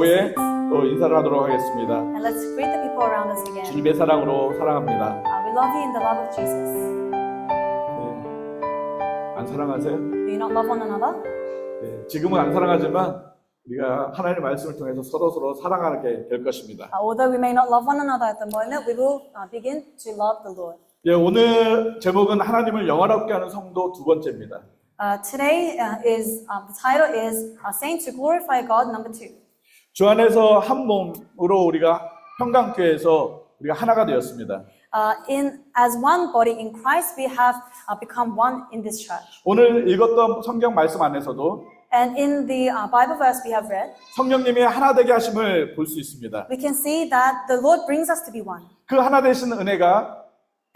예, 또 인사를 하도록 하겠습니다. And let's greet the people around us again. 주님의 사랑으로 사랑합니다. We love you in the love of Jesus. 네. 안 사랑하세요? Do you not love one another? 네. 지금은 안 사랑하지만 우리가 하나님의 말씀을 통해서 서로 사랑하게 될 것입니다. Although we may not love one another at the moment, we will begin to love the Lord. 예, 오늘 제목은 하나님을 영화롭게 하는 성도 두 번째입니다. Today the title is Saying to Glorify God number 2. 주 안에서 한 몸으로 우리가 평강교회에서 우리가 하나가 되었습니다. As one body in Christ, we have become one in this church. 오늘 읽었던 성경 말씀 안에서도 And in the Bible verse we have read, 성령님의 하나 되게 하심을 볼 수 있습니다. we can see that the Lord brings us to be one. 그 하나 되신 은혜가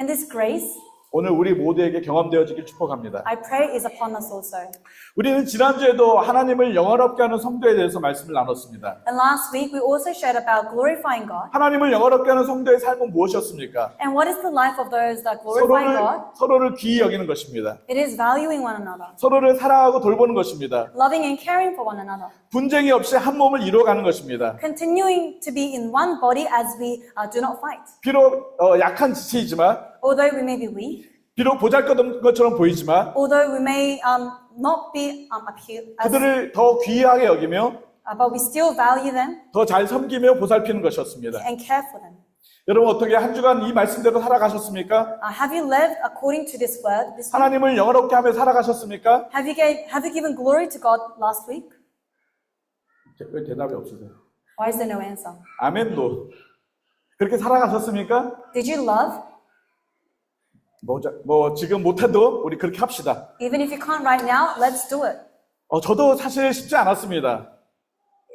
And this grace, 오늘 우리 모두에게 경험되어지길 축복합니다. I pray, is upon us also. 우리는 지난주에도 하나님을 영화롭게 하는 성도에 대해서 말씀을 나눴습니다. And last week we also shared about glorifying God. 하나님을 영화롭게 하는 성도의 삶은 무엇이었습니까? And what is the life of those that glorify God? 서로를 귀히 여기는 것입니다. It is valuing one another, 서로를 사랑하고 돌보는 것입니다. loving and caring for one another, 분쟁이 없이 한 몸을 이루어가는 것입니다. continuing to be in one body as we do not fight. 비록 약한 지체이지만, Although we may be weak, 비록 보잘것없는 것처럼 보이지만 although we may not be appeal, 그들을 더 귀하게 여기며 but we still value them 더 잘 섬기며 보살피는 것이었습니다. and care for them. 여러분 어떻게 한 주간 이 말씀대로 살아가셨습니까? Have you lived according to this word this week? 하나님을 영화롭게 하며 살아가셨습니까? Have you given glory to God last week? 왜 대답이 없으세요? Why is there no answer? 아멘도. 그렇게 살아가셨습니까? Did you love? 지금 못해도 우리 그렇게 합시다. Even if you can't right now, let's do it. 저도 사실 쉽지 않았습니다.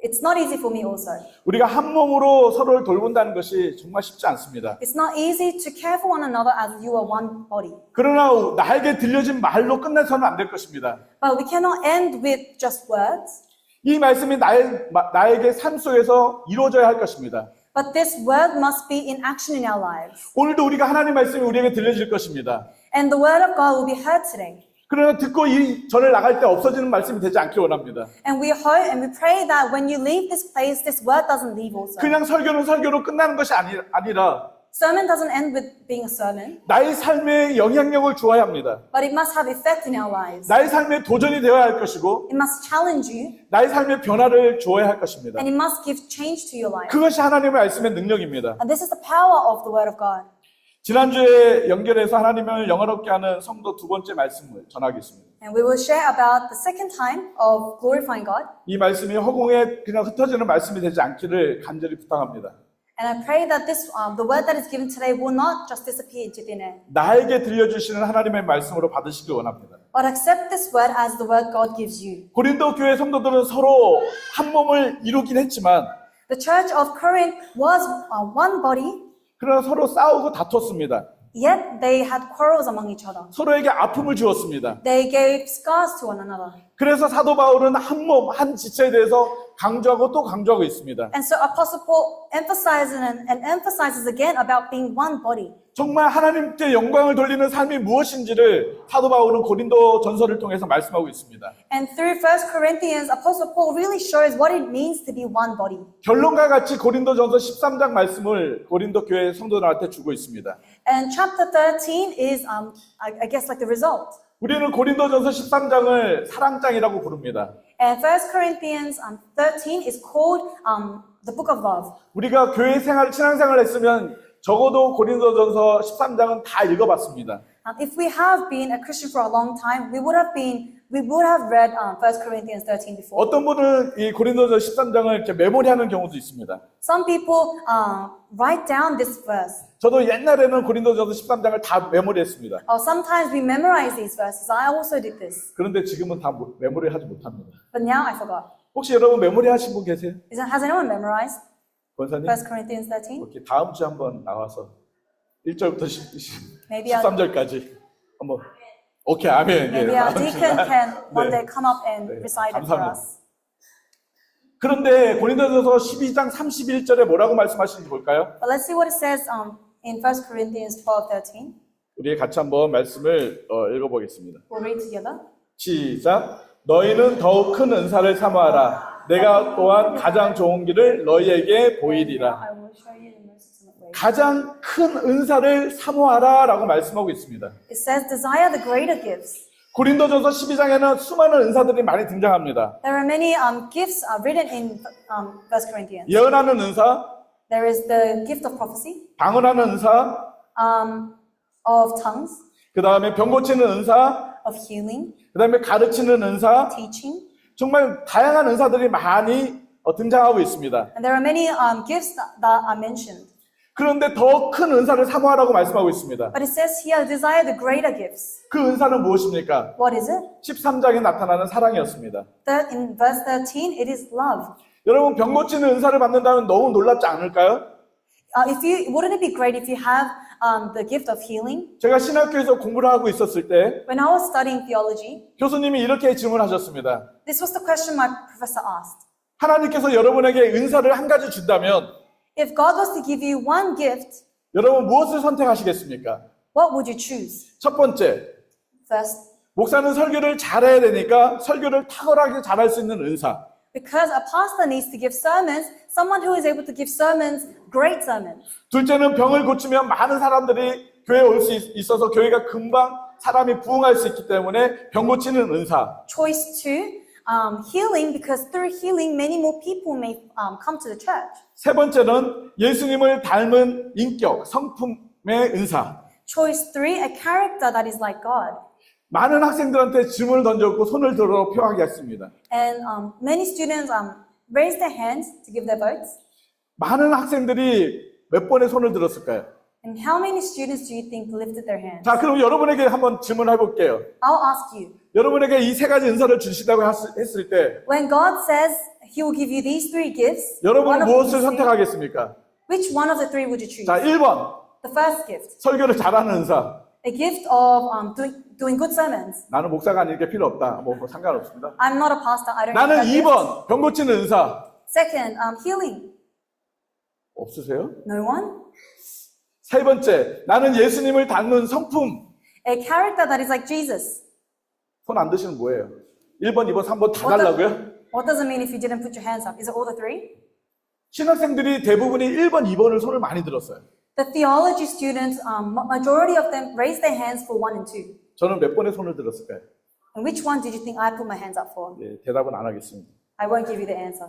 It's not easy for me also. 우리가 한 몸으로 서로를 돌본다는 것이 정말 쉽지 않습니다. It's not easy to care for one another as you are one body. 그러나 나에게 들려진 말로 끝내서는 안 될 것입니다. But we cannot end with just words. 이 말씀이 나에게 삶 속에서 이루어져야 할 것입니다. But this word must be in action in our lives. 오늘도 우리가 하나님 말씀이 우리에게 들려질 것입니다. And the word of God will be heard today. 그러나 듣고 이 절을 나갈 때 없어지는 말씀이 되지 않길 원합니다. And we hope and we pray that when you leave this place, this word doesn't leave also. 그냥 설교는 설교로 끝나는 것이 아니라 Sermon doesn't end with being a sermon, 나의 삶에 영향력을 주어야 합니다. but it must have effect in our lives. 나의 삶에 도전이 되어야 할 것이고 It must challenge you, 나의 삶에 변화를 주어야 할 것입니다. and it must give change to your life. 그것이 하나님의 말씀의 능력입니다. And this is the power of the word of God. 지난주에 연결해서 하나님을 영화롭게 하는 성도 두 번째 말씀을 전하겠습니다. And we will share about the second time of glorifying God. 이 말씀이 허공에 그냥 흩어지는 말씀이 되지 않기를 간절히 부탁합니다. And I pray that the word that is given today will not just disappear into thin air, 나에게 들려주시는 하나님의 말씀으로 받으시길 원합니다. but accept this word as the word God gives you. 고린도 교회 성도들은 서로 한 몸을 이루긴 했지만 The church of Corinth was one body, 그러나 서로 싸우고 다퉜습니다. yet they had quarrels among each other. 서로에게 아픔을 주었습니다. They gave scars to one another. 그래서 사도 바울은 한 몸, 한 지체에 대해서 강조하고 또 강조하고 있습니다. And so Apostle Paul emphasizes and emphasizes again about being one body. 정말 하나님께 영광을 돌리는 삶이 무엇인지를 사도 바울은 고린도 전서를 통해서 말씀하고 있습니다. And through 1 Corinthians, Apostle Paul really shows what it means to be one body. 결론과 같이 고린도 전서 13장 말씀을 고린도 교회 성도들한테 주고 있습니다. And chapter 13 is, I guess, like the result. 우리는 고린도 전서 13장을 사랑장이라고 부릅니다. And 1 Corinthians 13 is called the book of love. 우리가 교회 생활, 신앙생활을 했으면 적어도 고린도 전서 13장은 다 읽어봤습니다. If we have been a Christian for a long time, we would have read 1 Corinthians 13 before. 어떤 분은 이 고린도서 13장을 이렇게 메모리하는 경우도 있습니다. Some people write down this verse. 저도 옛날에는 고린도전서 13장을 다 메모리했습니다. Sometimes we memorize these verses. I also did this. 그런데 지금은 다 메모리하지 못합니다. But now I forgot. 혹시 여러분 메모리하신 분 계세요? Has anyone memorized 권사님? 1 Corinthians 13? 이렇게 다음 주에 한번 나와서 1절부터 Maybe our 13절까지 한번 오케이 아멘. Maybe our deacon can one day come up and 네, recite it for 감사합니다. us. 그런데 고린도전서 12장 31절에 뭐라고 말씀하시는지 볼까요? But let's see what it says in 1 Corinthians 12:13. 우리 같이 한번 말씀을 읽어보겠습니다. We'll read together. 시작. 너희는 더욱 큰 은사를 사모하라. 내가 또한 가장 좋은 길을 너희에게 보이리라. I will show you the most excellent way. 가장 큰 은사를 사모하라 라고 말씀하고 있습니다. It says, desire the greater gifts. 고린도전서 12장에는 수많은 은사들이 많이 등장합니다. There are many gifts written in 1 Corinthians. 예언하는 은사, There is the gift of prophecy, 방언하는 은사, of tongues, 그 다음에 병 고치는 은사, of healing, 그 다음에 가르치는 은사, teaching. 정말 다양한 은사들이 많이 등장하고 있습니다. And there are many gifts that are mentioned. 그런데 더 큰 은사를 사모하라고 말씀하고 있습니다. But it says here, desire the greater gifts. 그 은사는 무엇입니까? What is it? 13장에 나타나는 사랑이었습니다. That in verse 13, it is love. 여러분 병 고치는 은사를 받는다면 너무 놀랍지 않을까요? Wouldn't it be great if you have the gift of healing? 제가 신학교에서 공부를 하고 있었을 때 When I was studying theology, 교수님이 이렇게 질문하셨습니다. this was the question my professor asked. 하나님께서 여러분에게 은사를 한 가지 준다면 If God was to give you one gift, 여러분 무엇을 선택하시겠습니까? what would you choose? 첫 번째, First, 목사는 설교를 잘해야 되니까 설교를 탁월하게 잘할 수 있는 은사. because a pastor needs to give sermons, someone who is able to give sermons, great sermons. 둘째는 병을 고치면 많은 사람들이 교회에 올 수 있어서 교회가 금방 사람이 부흥할 수 있기 때문에 병 고치는 은사. Choice two, healing, because through healing, many more people may come to the church. 세 번째는 예수님을 닮은 인격, 성품의 은사. Choice three, a character that is like God. 많은 학생들한테 질문을 던졌고 손을 들어 표하게 했습니다. And many students raised their hands to give their votes. 많은 학생들이 몇 번의 손을 들었을까요? And how many students do you think lifted their hands? 자, 그럼 여러분에게 한번 질문해 볼게요. I'll ask you. 여러분에게 이 세 가지 은사를 주시다고 했을 때 When God says He will give you these three gifts, 여러분은 one of 무엇을 these three, 선택하겠습니까? which one of the three would you choose? 자, 1번 The first gift, 설교를 잘하는 은사. a gift of doing good sermons. 나는 목사가 아니니까 필요 없다. 뭐 상관없습니다. I'm not a pastor. I don't 나는 need that gift. 2번 병 고치는 은사. Second, healing. 없으세요? No one. 세 번째, 나는 예수님을 닮은 성품. A character that is like Jesus. 손 안 드시면 뭐예요? 1번, 2번, 3번 다 What 달라고요? what does it mean if you didn't put your hands up? Is it all the three? 신학생들이 대부분이 1번, 2번을 손을 많이 들었어요. The theology students, majority of them raised their hands for 1 and 2. 저는 몇 번의 손을 들었을까요? And which one did you think I put my hands up for? 예, 대답은 안 하겠습니다. I won't give you the answer.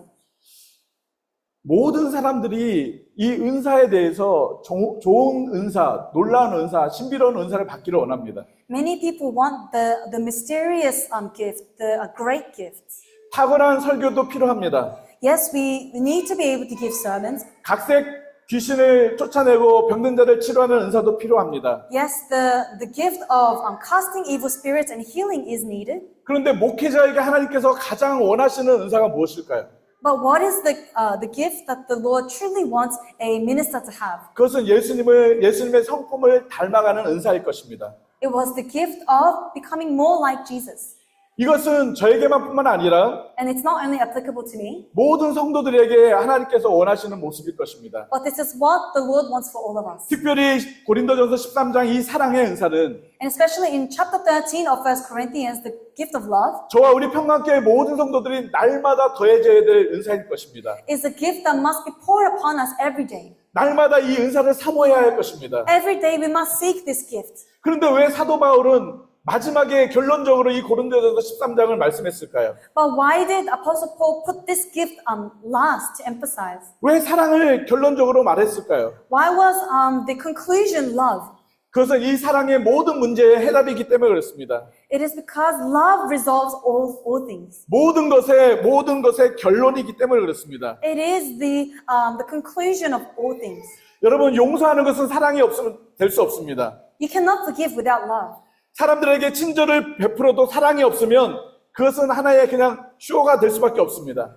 모든 사람들이 이 은사에 대해서 좋은 은사, 놀라운 은사, 신비로운 은사를 받기를 원합니다. Many people want the mysterious gift, the great gifts. 탁월한 설교도 필요합니다. Yes, we need to be able to give sermons. 각색 귀신을 쫓아내고 병든 자를 치료하는 은사도 필요합니다. Yes, the gift of casting evil spirits and healing is needed. 그런데 목회자에게 하나님께서 가장 원하시는 은사가 무엇일까요? But what is the gift that the Lord truly wants a minister to have? 그것은 예수님의 성품을 닮아가는 은사일 것입니다. It was the gift of becoming more like Jesus. 이것은 저에게만뿐만 아니라 And it's not only applicable to me, 모든 성도들에게 하나님께서 원하시는 모습일 것입니다. but this is what the Lord wants for all of us. 특별히 고린도전서 13장 이 사랑의 은사는 And especially in chapter 13 of 1 Corinthians, the gift of love 저와 우리 평강교회 모든 성도들이 날마다 더해져야 될 은사일 것입니다. is a gift that must be poured upon us every day. 날마다 이 은사를 사모해야 할 것입니다. Every day we must seek this gift. 그런데 왜 사도 바울은 마지막에 결론적으로 이 고린도전서 13장을 말씀했을까요? But why did Apostle Paul put this gift last to emphasize? 왜 사랑을 결론적으로 말했을까요? Why was the conclusion love? 그것은 이 사랑의 모든 문제의 해답이기 때문에 그렇습니다. It is because love resolves all things. 모든 것의 결론이기 때문에 그렇습니다. It is the conclusion of all things. 여러분, 용서하는 것은 사랑이 없으면 될 수 없습니다. You cannot forgive without love. 사람들에게 친절을 베풀어도 사랑이 없으면 그것은 하나의 그냥 쇼가 될 수밖에 없습니다.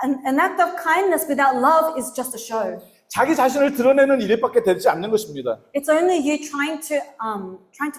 An act of kindness without love is just a show. 자기 자신을 드러내는 일밖에 되지 않는 것입니다. It's only you trying to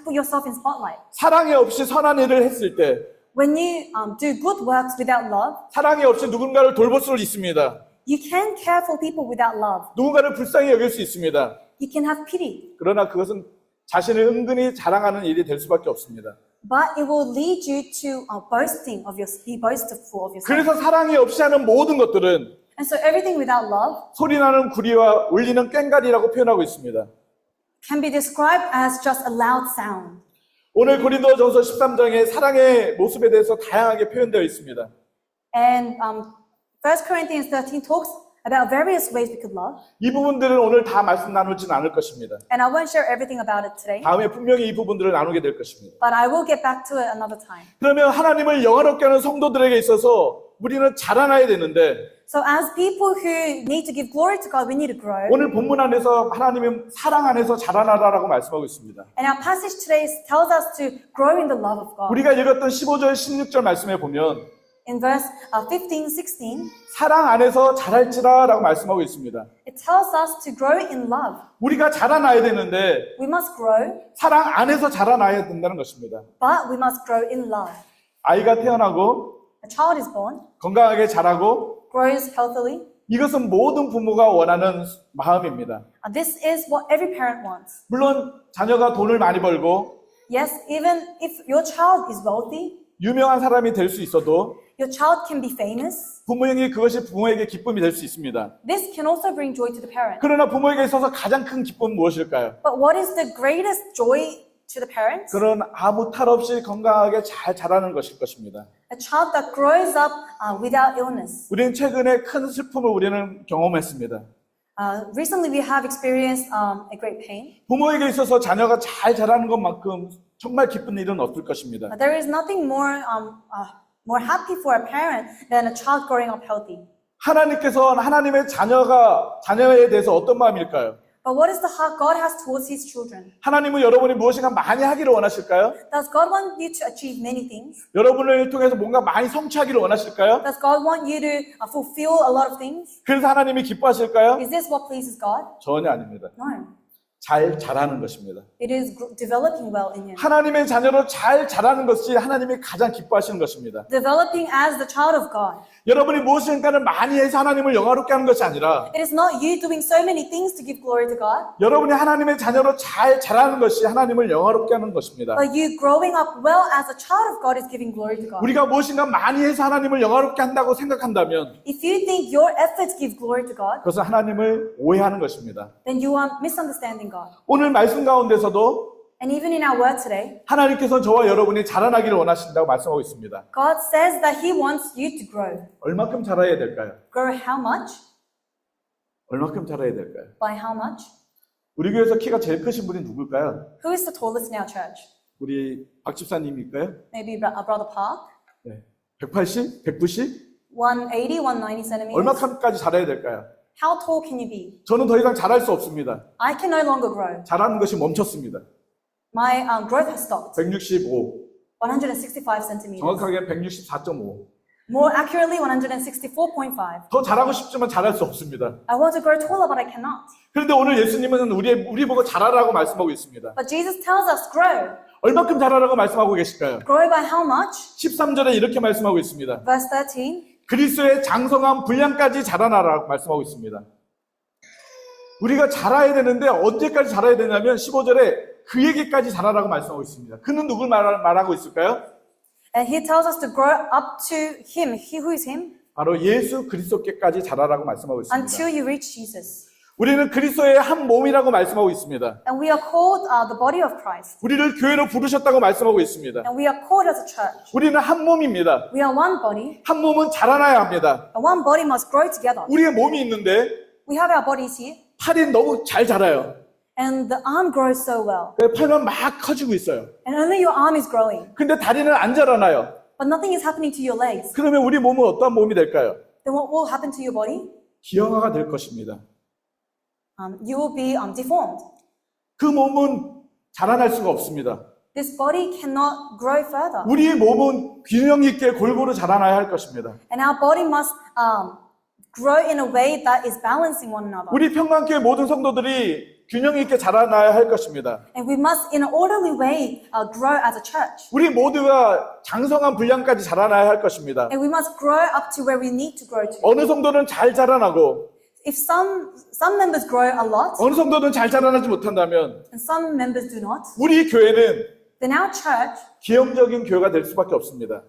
put yourself in spotlight. 사랑이 없이 선한 일을 했을 때, When you do good works without love, 사랑이 없이 누군가를 돌볼 수 있습니다. you can care for people without love. 누군가를 불쌍히 여길 수 있습니다. You can have pity. 그러나 그것은 자신을 은근히 자랑하는 일이 될 수밖에 없습니다. but it will lead you to boasting of your, be boastful of yourself. 그래서 사랑이 없이 하는 모든 것들은 And so everything without love 소리나는 구리와 울리는 꽹과리라고 표현하고 있습니다. can be described as just a loud sound. 오늘 고린도전서 13장에 사랑의 모습에 대해서 다양하게 표현되어 있습니다. And 1 Corinthians 13 talks about various ways we could love. 이 부분들은 오늘 다 말씀 나누지는 않을 것입니다. And I won't share everything about it today, 다음에 분명히 이 부분들을 나누게 될 것입니다. but I will get back to it another time. 그러면 하나님을 영화롭게 하는 성도들에게 있어서 우리는 자라나야 되는데 So as people who need to give glory to God, we need to grow. 오늘 본문 안에서 하나님은 사랑 안에서 자라나라라고 말씀하고 있습니다. And our passage today tells us to grow in the love of God. 우리가 읽었던 15절, 16절 말씀에 보면 In verse 15, 16, 사랑 안에서 자랄지라라고 말씀하고 있습니다. it tells us to grow in love. 우리가 자라나야 되는데 We must grow, 사랑 안에서 자라나야 된다는 것입니다. but we must grow in love. 아이가 태어나고 A child is born, 건강하게 자라고 grows healthily. 이것은 모든 부모가 원하는 마음입니다. This is what every parent wants. 물론 자녀가 돈을 많이 벌고 Yes, even if your child is wealthy, 유명한 사람이 될 수 있어도 your child can be famous. 부모에게 그것이 부모에게 기쁨이 될 수 있습니다. This can also bring joy to the parent. 그러나 부모에게 있어서 가장 큰 기쁨은 무엇일까요? But what is the greatest joy to the parents? 그런 아무 탈 없이 건강하게 잘 자라는 것일 것입니다. A child that grows up without illness. 우리는 최근에 큰 슬픔을 우리는 경험했습니다. Recently, we have experienced a great pain. 부모에게 있어서 자녀가 잘 자라는 것만큼 정말 기쁜 일은 없을 것입니다. There is nothing more happy for a parent than a child growing up healthy. 하나님께서는 하나님의 자녀에 대해서 어떤 마음일까요? But what is the heart God has towards His children? 하나님은 여러분이 무엇인가 많이 하기를 원하실까요? Does God want you to achieve many things? 여러분을 통해서 뭔가 많이 성취하기를 원하실까요? Does God want you to fulfill a lot of things? 그래서 하나님이 기뻐하실까요? Is this what pleases God? 전혀 아닙니다. No. 잘 자라는 것입니다. It is developing well in you. 하나님의 자녀로 잘 자라는 것이 하나님이 가장 기뻐하시는 것입니다. Developing as the child of God. 여러분이 무엇인가를 많이 해서 하나님을 영화롭게 하는 것이 아니라 It is not you doing so many things to give glory to God, 여러분이 하나님의 자녀로 잘 자라는 것이 하나님을 영화롭게 하는 것입니다. but you growing up well as a child of God is giving glory to God. 우리가 무엇인가 많이 해서 하나님을 영화롭게 한다고 생각한다면 If you think your efforts give glory to God, 그것은 하나님을 오해하는 것입니다. then you are misunderstanding God. 오늘 말씀 가운데서도 And even in our word today, 하나님께서 저와 여러분이 자라나기를 원하신다고 말씀하고 있습니다. God says that He wants you to grow. 얼마큼 자라야 될까요? Grow how much? 얼마큼 자라야 될까요? By how much? 우리 교회에서 키가 제일 크신 분이 누굴까요? Who is the tallest in our church? 우리 박 집사님일까요? Maybe Brother Park? 네. 180? 190? 180, 190 centimeters? 얼마큼까지 자라야 될까요? How tall can you be? 저는 더 이상 자랄 수 없습니다. I can no longer grow. 자라는 것이 멈췄습니다. My growth has stopped. 165. 165 centimeters. 정확하게 164.5. More accurately, 164.5. 더 자라고 싶지만 자랄 수 없습니다. I want to grow taller, but I cannot. 그런데 오늘 예수님은 우리 보고 자라라고 말씀하고 있습니다. But Jesus tells us, grow. 얼마큼 자라라고 말씀하고 계실까요? Grow by how much? 13절에 이렇게 말씀하고 있습니다. Verse 13. 그리스도의 장성한 분량까지 자라나라고 말씀하고 있습니다. 우리가 자라야 되는데 언제까지 자라야 되냐면 15절에 그에게까지 자라라고 말씀하고 있습니다. 그는 누굴 말하고 있을까요? And He tells us to grow up to Him. He who is Him? 바로 예수 그리스도께까지 자라라고 말씀하고 있습니다. Until you reach Jesus. 우리는 그리스도의 한 몸이라고 말씀하고 있습니다. And we are called the body of Christ. 우리를 교회로 부르셨다고 말씀하고 있습니다. And we are called as a church. 우리는 한 몸입니다. We are one body. 한 몸은 자라나야 합니다. And one body must grow together. 우리의 몸이 있는데 We have our bodies here. 팔이 너무 잘 자라요. And the arm grows so well. 팔만 막 커지고 있어요. And only your arm is growing. 근데 다리는 안 자라나요. But nothing is happening to your legs. 그러면 우리 몸은 어떠한 몸이 될까요? Then what will happen to your body? 기형아가 될 것입니다. You will be deformed. 그 몸은 자라날 수가 없습니다. This body cannot grow further. 우리의 몸은 균형 있게 골고루 자라나야 할 것입니다. And our body must grow in a way that is balancing one another. 우리 평강교회 모든 성도들이 균형 있게 자라나야 할 것입니다. And we must, in an orderly way, grow as a church. 우리 모두가 장성한 분량까지 자라나야 할 것입니다. And we must grow up to where we need to grow to. 어느 성도는 잘 자라나고 If some members grow a lot 어느 성도는 잘 자라나지 못한다면 and some members do not, 우리 교회는 then our church 기형적인 교회가 될 수밖에 없습니다.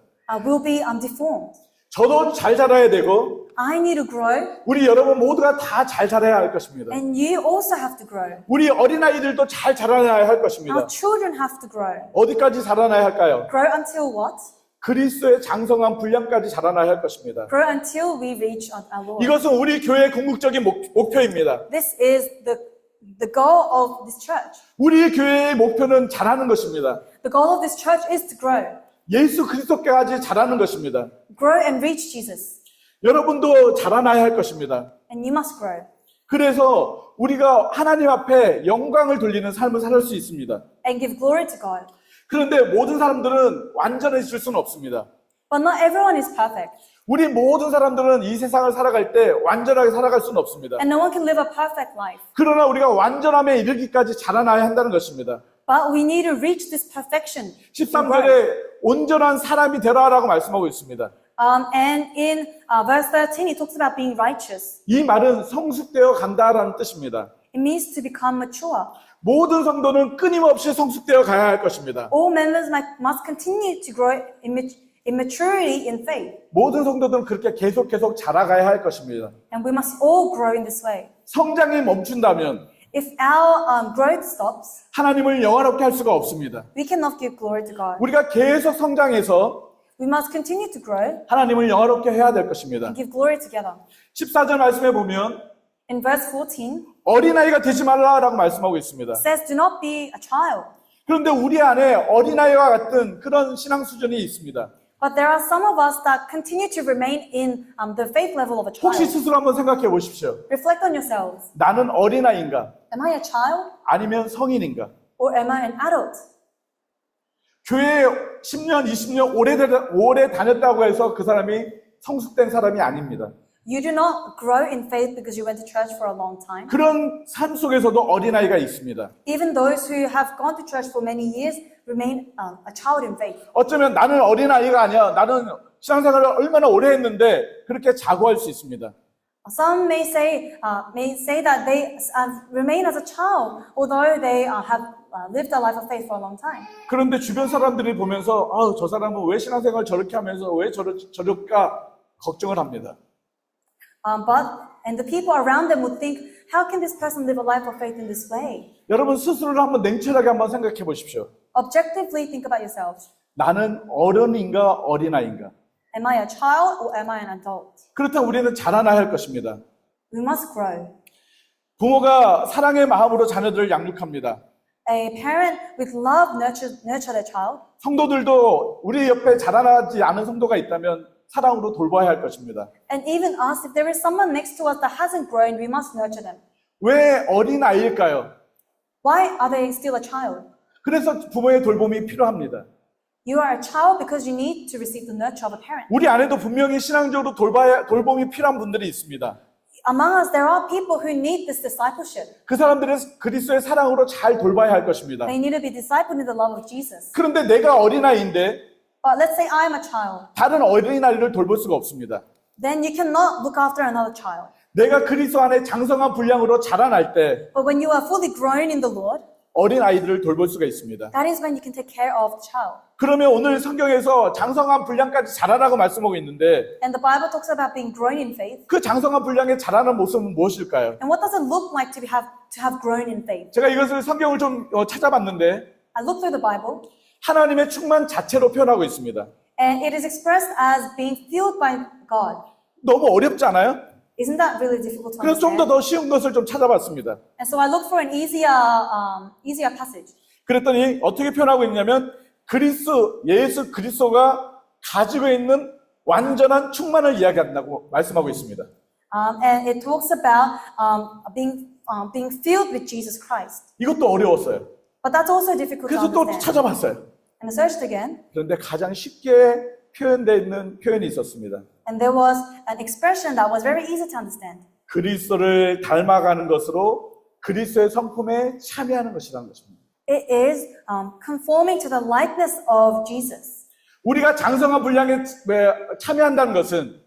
will be deformed. 저도 잘 자라야 되고 I need to grow, 우리 여러분 모두가 다 잘 자라야 할 것입니다. and you also have to grow. 우리 어린아이들도 잘 자라나야 할 Our 것입니다. children have to grow. 어디까지 자라나야 할까요? Grow until what? 그리스도의 장성한 분량까지 자라나야 할 것입니다. Grow until we reach our Lord. 이것은 우리 교회의 궁극적인 목표입니다. This is the goal of this church. 우리 교회의 목표는 자라는 것입니다. The goal of this church is to grow. 예수 그리스도까지 자라는 것입니다. Grow and reach Jesus. 여러분도 자라나야 할 것입니다. And you must grow. 그래서 우리가 하나님 앞에 영광을 돌리는 삶을 살 수 있습니다. And give glory to God. 그런데 모든 사람들은 완전해질 수는 없습니다. But not everyone is perfect. 우리 모든 사람들은 이 세상을 살아갈 때 완전하게 살아갈 수는 없습니다. And no one can live a perfect life. 그러나 우리가 완전함에 이르기까지 자라나야 한다는 것입니다. But we need to reach this perfection. 13절에 온전한 사람이 되라라고 말씀하고 있습니다. And in verse 13, it talks about being righteous. 이 말은 성숙되어 간다라는 뜻입니다. It means to become mature. 모든 성도는 끊임없이 성숙되어 가야 할 것입니다. All members must continue to grow in maturity in faith. 모든 성도들은 그렇게 계속 자라가야 할 것입니다. And we must all grow in this way. 성장이 멈춘다면 If our growth stops, 하나님을 영화롭게 할 수가 없습니다. we cannot give glory to God. 우리가 계속 성장해서 We must continue to grow 하나님을 영화롭게 해야 될 것입니다. and give glory together. 14절 말씀에 보면 In verse 14, 어린아이가 되지 말라라고 말씀하고 있습니다. it says, do not be a child. 그런데 우리 안에 어린아이와 같은 그런 신앙 수준이 있습니다. But there are some of us that continue to remain in the faith level of a 혹시 child. 스스로 한번 생각해 보십시오. Reflect on yourselves. 나는 어린아이인가? Am I a child 아니면 성인인가? or am I an adult? 교회에 10년, 20년 오래 다녔다고 해서 그 사람이 성숙된 사람이 아닙니다. You do not grow in faith because you went to church for a long time. 그런 삶 속에서도 어린아이가 있습니다. Even those who have gone to church for many years remain a child in faith. 어쩌면 나는 어린아이가 아니야. 나는 신앙생활을 얼마나 오래 했는데 그렇게 자고할 수 있습니다. Some may say that they remain as a child, although they have lived a life of faith for a long time. 그런데 주변 사람들이 보면서 저 사람은 왜 신앙생활 저렇게 하면서 왜 저럴까 걱정을 합니다. And the people around them would think, how can this person live a life of faith in this way? 여러분 스스로를 한번 냉철하게 한번 생각해 보십시오. Objectively think about yourselves. 나는 어른인가 어린아이인가? Am I a child or am I an adult? 그렇다면 우리는 자라나야 할 것입니다. We must grow. 부모가 사랑의 마음으로 자녀들을 양육합니다. A parent with love nurture their child. 성도들도 우리 옆에 자라나지 않은 성도가 있다면 사랑으로 돌봐야 할 것입니다. And even us, if there is someone next to us that hasn't grown, we must nurture them. 왜 어린아이일까요? Why are they still a child? 그래서 부모의 돌봄이 필요합니다. You are a child because you need to receive the nurture of a parent. 우리 안에도 분명히 신앙적으로 돌봄이 필요한 분들이 있습니다. Among us, there are people who need this discipleship. 그 사람들은 그리스도의 사랑으로 잘 돌봐야 할 것입니다. They need to be discipled in the love of Jesus. 그런데 내가 어린아이인데 But let's say I'm a child. 다른 어린아이를 돌볼 수가 없습니다. Then you cannot look after another child. 내가 그리스도 안에 장성한 분량으로 자라날 때 But when you are fully grown in the Lord, 어린아이들을 돌볼 수가 있습니다. that is when you can take care of the child. 그러면 오늘 성경에서 장성한 분량까지 자라라고 말씀하고 있는데 And the Bible talks about being grown in faith. 그 장성한 분량의 자라는 모습은 무엇일까요? And what does it look like to have grown in faith? 제가 이것을 성경을 좀 찾아봤는데 I looked through the Bible, 하나님의 충만 자체로 표현하고 있습니다. and it is expressed as being filled by God. 너무 어렵지 않아요? Isn't that really difficult to 그래서 좀 understand? 더 쉬운 것을 좀 찾아봤습니다. And so I looked for an easier passage. 그랬더니 어떻게 표현하고 있냐면 예수 그리스도가 가지고 있는 완전한 충만을 이야기한다고 말씀하고 있습니다. And it talks about being filled with Jesus Christ. 이것도 어려웠어요. But that's also difficult to 그래서 또 understand. 찾아봤어요. And I searched again, 그런데 가장 쉽게 표현되어 있는 표현이 있었습니다. and there was an expression that was very easy to understand. 그리스도를 닮아가는 것으로 그리스도의 성품에 참여하는 것이라는 것입니다. It is conforming to the likeness of Jesus. 우리가 장성한 분량에 참여한다는 것은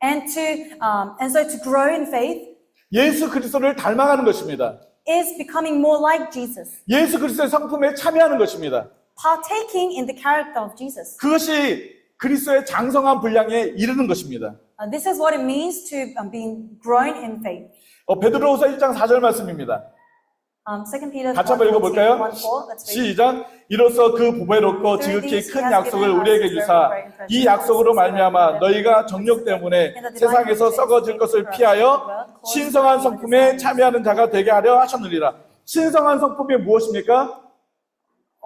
And so to grow in faith 예수 그리스도를 닮아가는 것입니다. is becoming more like Jesus. 예수 그리스도의 성품에 참여하는 것입니다. partaking in the character of Jesus. 그것이 그리스도의 장성한 분량에 이르는 것입니다. This is what it means to being grown in faith. 베드로후서 1장 4절 말씀입니다. 2 Peter 같이 한번 읽어볼까요? 1:4. Let's read. 시작. 이로써 그 보배롭고 지극히 큰 약속을 우리에게 주사 이 약속으로 말미암아 너희가 정욕 때문에 세상에서 썩어질 것을 피하여 신성한 성품에 참여하는 자가 되게 하려 하셨느니라. 신성한 성품이 무엇입니까?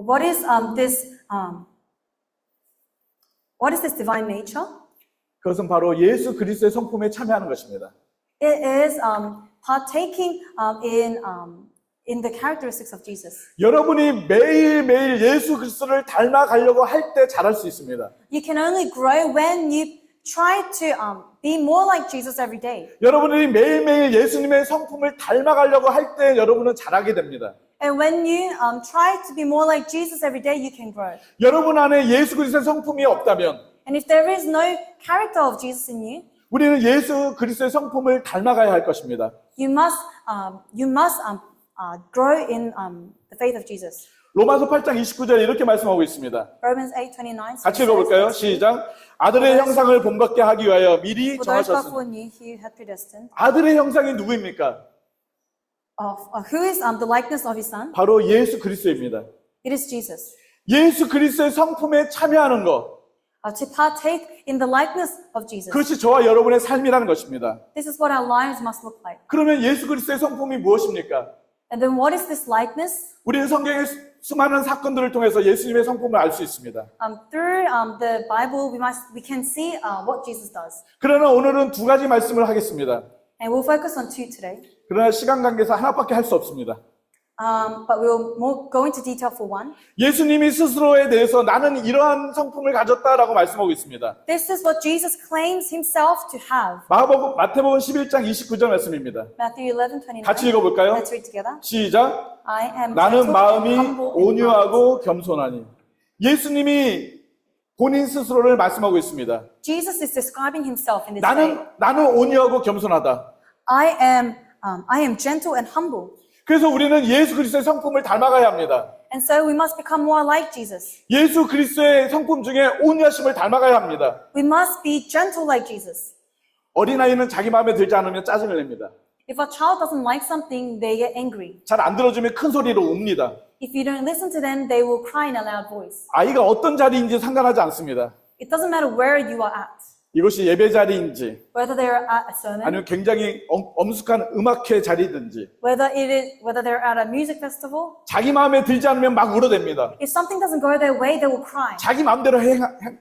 What is this divine nature? 그것은 바로 예수 그리스도의 성품에 참여하는 것입니다. It is partaking in the characteristics of Jesus. 여러분이 매일매일 예수 그리스도를 닮아가려고 할 때 잘할 수 있습니다. You can only grow when you try to be more like Jesus every day. 여러분이 매일매일 예수님의 성품을 닮아가려고 할 때 여러분은 잘하게 됩니다. And when you try to be more like Jesus every day, you can grow. 여러분 안에 예수 그리스도의 성품이 없다면 And if there is no character of Jesus in you, 우리는 예수 그리스도의 성품을 닮아가야 할 것입니다. you must grow in the faith of Jesus. 로마서 8장 29절에 이렇게 말씀하고 있습니다. Romans 8:29. 같이 읽어볼까요? 시작. 아들의 형상을 본받게 하기 위하여 미리 For those God 정하셨으니. foreknew, He had predestined. 아들의 형상이 누구입니까? Who is the likeness of His Son? 바로 예수 그리스도입니다. It is Jesus. 예수 그리스도의 성품에 참여하는 것, To partake in the likeness of Jesus. 그것이 저와 여러분의 삶이라는 것입니다. This is what our lives must look like. 그러면 예수 그리스도의 성품이 무엇입니까? And then what is this likeness? 우리는 성경의 수많은 사건들을 통해서 예수님의 성품을 알 수 있습니다. Through the Bible, we can see what Jesus does. 그러나 오늘은 두 가지 말씀을 하겠습니다. And we'll focus on two today. 그러나 시간 관계에서 하나밖에 할 수 없습니다. But we'll go into detail for one. 예수님이 스스로에 대해서 나는 이러한 성품을 가졌다라고 말씀하고 있습니다. This is what Jesus claims himself to have. 마태복음 11장 29절 말씀입니다. Matthew 11:29. 같이 읽어볼까요? Let's read together. 시작. I am 나는 gentle 마음이 and humble in heart. 온유하고 겸손하니. 예수님이 본인 스스로를 말씀하고 있습니다. Jesus is describing himself in this way. 나는 온유하고 겸손하다. I am gentle and humble. 그래서 우리는 예수 그리스도의 성품을 닮아가야 합니다. And so we must become more like Jesus. 예수 그리스도의 성품 중에 온유하심을 닮아가야 합니다. We must be gentle like Jesus. 어린아이는 자기 마음에 들지 않으면 짜증을 냅니다. If a child doesn't like something, they get angry. 잘 안 들어주면 큰 소리로 웁니다. If you don't listen to them, they will cry in a loud voice. 아이가 어떤 자리인지 상관하지 않습니다. It doesn't matter where you are at, 이것이 예배 자리인지 whether they're at a sermon, 아니면 굉장히 엄숙한 음악회 자리든지 whether they're at a music festival. 자기 마음에 들지 않으면 막 울어댑니다. If something doesn't go their way, they will cry. 자기 마음대로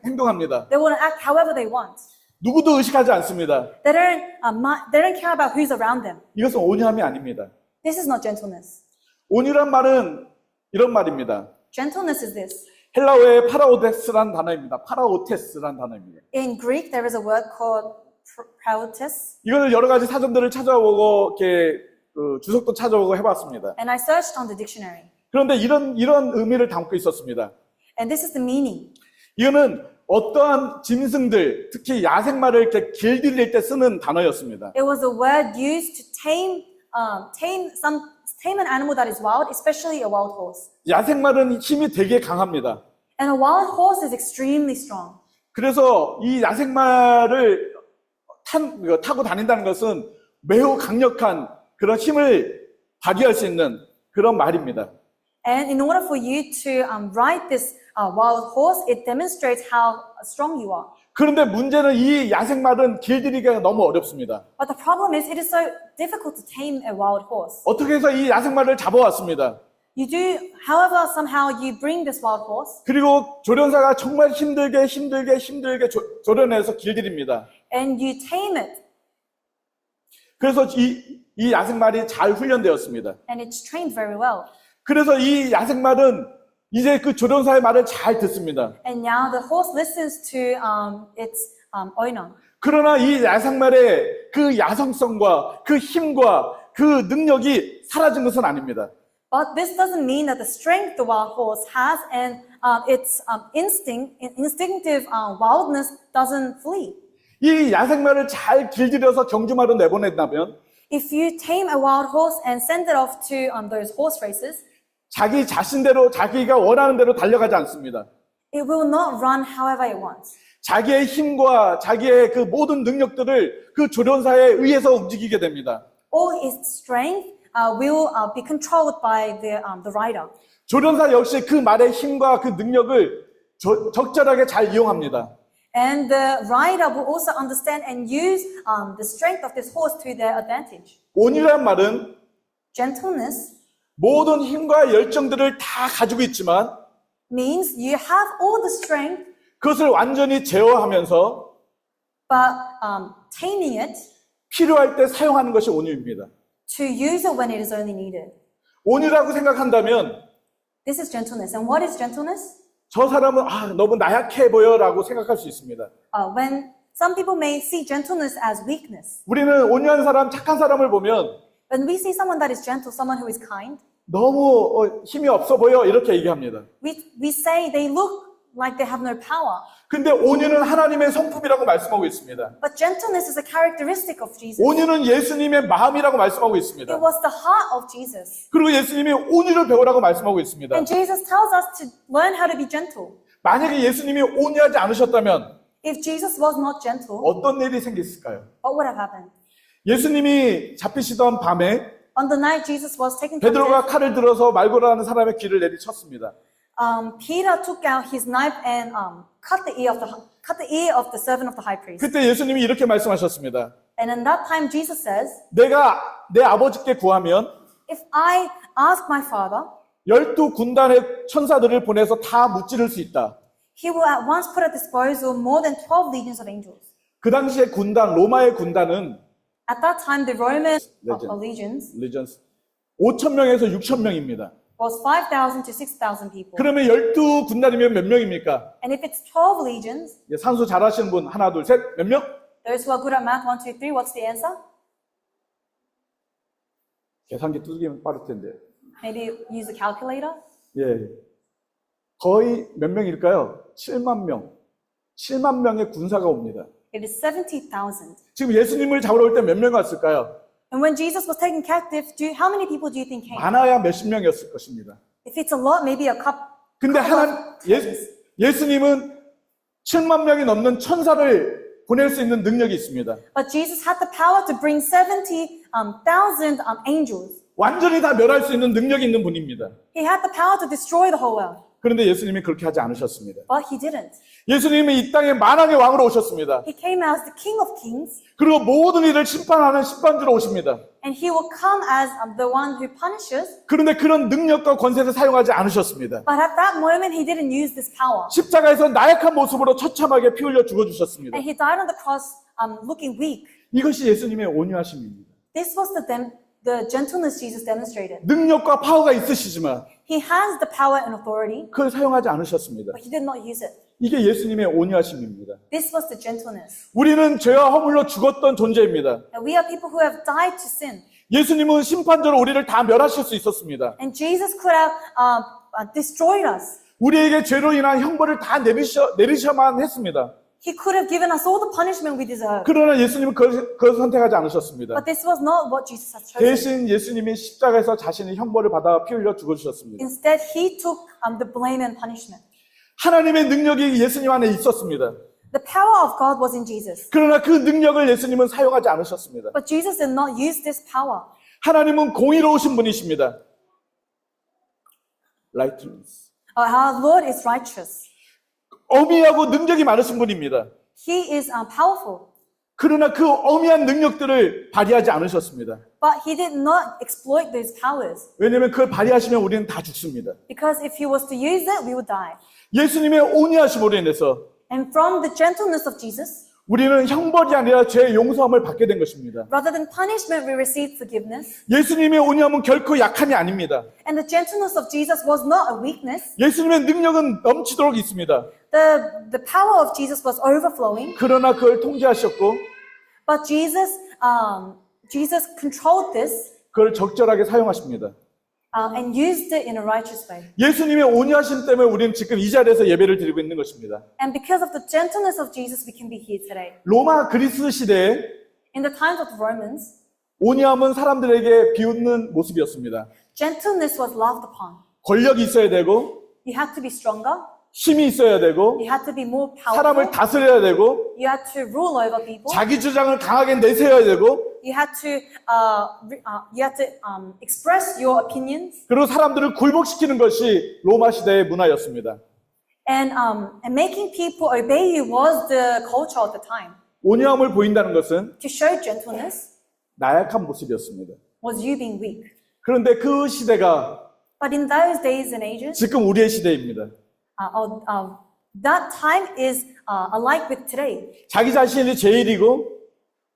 행동합니다. They will act however they want. 누구도 의식하지 않습니다. They don't care about who's around them. 이것은 온유함이 아닙니다. This is not gentleness. 온유란 말은 이런 말입니다. Gentleness is this. 헬라어의 파라오데스란 단어입니다. 파라오테스란 단어입니다. In Greek, there is a word called praotes, 이걸 여러 가지 사전들을 찾아보고 이렇게 주석도 찾아보고 해봤습니다. and I searched on the dictionary. 그런데 이런 의미를 담고 있었습니다. And this is the meaning. 이거는 어떠한 짐승들, 특히 야생마를 이렇게 길들일 때 쓰는 단어였습니다. It was a word used to tame an animal that is wild, especially a wild horse. 야생마는 힘이 되게 강합니다. And a wild horse is extremely strong. 그래서 이 야생마를 타고 다닌다는 것은 매우 강력한 그런 힘을 발휘할 수 있는 그런 말입니다. And in order for you to ride this wild horse, it demonstrates how strong you are. 그런데 문제는 이 야생말은 길들이기가 너무 어렵습니다. But the problem is, it is so difficult to tame a wild horse. 어떻게 해서 이 야생말을 잡아왔습니다. You do, however, somehow you bring this wild horse, 그리고 조련사가 정말 힘들게 조련해서 길들입니다. and you tame it, 그래서 이 야생말이 잘 훈련되었습니다. and it's trained very well. 그래서 이 야생말은 이제 그 조련사의 말을 잘 듣습니다. And now the horse listens to its owner. 그러나 이 야생말의 그 야성성과 그 힘과 그 능력이 사라진 것은 아닙니다. But this doesn't mean that the strength the wild horse has and its instinctive wildness doesn't flee. 이 야생말을 잘 길들여서 경주마로 내보낸다면 If you tame a wild horse and send it off to those horse races, 자기 자신대로 자기가 원하는 대로 달려가지 않습니다. It will not run however it wants. 자기의 힘과 자기의 그 모든 능력들을 그 조련사에 의해서 움직이게 됩니다. All its strength will be controlled by the rider. 조련사 역시 그 말의 힘과 그 능력을 적절하게 잘 이용합니다. And the rider will also understand and use the strength of this horse to their advantage. 온유란 말은 Gentleness 모든 힘과 열정들을 다 가지고 있지만 means you have all the strength, 그것을 완전히 제어하면서 but taming it 필요할 때 사용하는 것이 온유입니다. to use it when it is only needed. 온유라고 생각한다면 This is gentleness. And what is gentleness? 저 사람은 너무 나약해 보여라고 생각할 수 있습니다. When some people may see gentleness as weakness. 우리는 온유한 사람, 착한 사람을 보면 When we see someone that is gentle, someone who is kind, 너무 힘이 없어 보여 이렇게 얘기합니다. we say they look like they have no power. 근데 온유는 하나님의 성품이라고 말씀하고 있습니다. But gentleness is a characteristic of Jesus. 온유는 예수님의 마음이라고 말씀하고 있습니다. It was the heart of Jesus. 그리고 예수님이 온유를 배우라고 말씀하고 있습니다. And Jesus tells us to learn how to be gentle. 만약에 예수님이 온유하지 않으셨다면 If Jesus was not gentle, 어떤 일이 생겼을까요? what would have happened? 예수님이 잡히시던 밤에 On the night Jesus was taken 베드로가 captive, 칼을 들어서 말고라는 사람의 귀를 내리쳤습니다. Peter took out his knife and cut the ear of the servant of the high priest. 그때 예수님이 이렇게 말씀하셨습니다. And in that time Jesus says, 내가 내 아버지께 구하면 if I ask my Father, 12군단의 천사들을 보내서 다 무찌를 수 있다. He will at once put at disposal more than 12 legions of angels. 그 당시에 군단, 로마의 군단은 At that time, the Roman Legions. legions 5,000명에서 6,000명입니다. was 5,000 to 6,000 people. 그러면 12군단이면 몇 명입니까? And if it's 12 legions, 산수 잘하시는 분 하나, 둘, 셋, 몇 명? those who are good at math, 1, 2, 3, what's the answer? 계산기 두드리면 빠를 텐데. Maybe use a calculator. 예. 거의 몇 명일까요? 7만 명. 7만 명의 군사가 옵니다. It is 70,000. 지금 예수님을 잡으러 올 때 몇 명 왔을까요? And when Jesus was taken captive, how many people do you think came? 많아야 몇십 명이었을 것입니다. If it's a lot, maybe a couple. 근데 예수님은 7만 명이 넘는 천사를 보낼 수 있는 능력이 있습니다. But Jesus had the power to bring 70,000 angels. 완전히 다 멸할 수 있는 능력이 있는 분입니다. He had the power to destroy the whole world. 그런데 예수님이 그렇게 하지 않으셨습니다. But he didn't. 예수님이 이 땅에 만왕의 왕으로 오셨습니다. He came as the King of Kings, 그리고 모든 일을 심판하는 심판주로 오십니다. and he will come as the one who punishes. 그런데 그런 능력과 권세를 사용하지 않으셨습니다. But at that moment, he didn't use this power. 십자가에서 나약한 모습으로 처참하게 피 흘려 죽어주셨습니다. And he died on the cross looking weak. 이것이 예수님의 온유하심입니다. This was the gentleness Jesus demonstrated. 능력과 파워가 있으시지만 He has the power and authority, 그걸 사용하지 않으셨습니다. but he did not use it. 이게 예수님의 온유하심입니다. This was the gentleness. 우리는 죄와 허물로 죽었던 존재입니다. And we are people who have died to sin. 예수님은 심판자로 우리를 다 멸하실 수 있었습니다. And Jesus could have destroyed us. 우리에게 죄로 인한 형벌을 다 내리셔만 했습니다. He could have given us all the punishment we deserve. 그러나 예수님은 그걸 선택하지 않으셨습니다. But this was not what Jesus has chosen. 대신 예수님이 십자가에서 자신의 형벌을 받아 피 흘려 죽으셨습니다. Instead, he took the blame and punishment. 하나님의 능력이 예수님 안에 있었습니다. The power of God was in Jesus. 그러나 그 능력을 예수님은 사용하지 않으셨습니다. But Jesus did not use this power. 하나님은 공의로우신 분이십니다. Righteousness. Our Lord is righteous. 어미하고 능력이 많으신 분입니다. He is powerful. 그러나 그 어미한 능력들을 발휘하지 않으셨습니다. But he did not exploit those powers. 왜냐하면 그걸 발휘하시면 우리는 다 죽습니다. Because if he was to use it, we would die. 예수님의 온유하심으로 인해서 And from the gentleness of Jesus, 우리는 형벌이 아니라 죄의 용서함을 받게 된 것입니다. rather than punishment, we received forgiveness. 예수님의 온유함은 결코 약함이 아닙니다. And the gentleness of Jesus was not a weakness. 예수님의 능력은 넘치도록 있습니다. The power of Jesus was overflowing. 그러나 그걸 통제하셨고 But Jesus controlled this 그걸 적절하게 사용하십니다. and used it in a righteous way. 예수님의 온유하심 때문에 우리는 지금 이 자리에서 예배를 드리고 있는 것입니다. And because of the gentleness of Jesus, we can be here today. 로마 그리스 시대에 In the times of the Romans, 온유함은 사람들에게 비웃는 모습이었습니다. gentleness was laughed upon. 권력이 있어야 되고 You had to be stronger. 힘이 있어야 되고 You had to be more 사람을 powerful. 다스려야 되고 You had to rule over people. 자기 주장을 강하게 내세워야 되고 You had to express your opinions. 그리고 사람들을 굴복시키는 것이 로마 시대의 문화였습니다. And making people obey you was the culture of the time. 온유함을 보인다는 것은 To show gentleness 나약한 모습이었습니다. was you being weak. 그런데 그 시대가 But in those days and ages, 지금 우리의 시대입니다. that time is alike with today. 자기 자신이 제일이고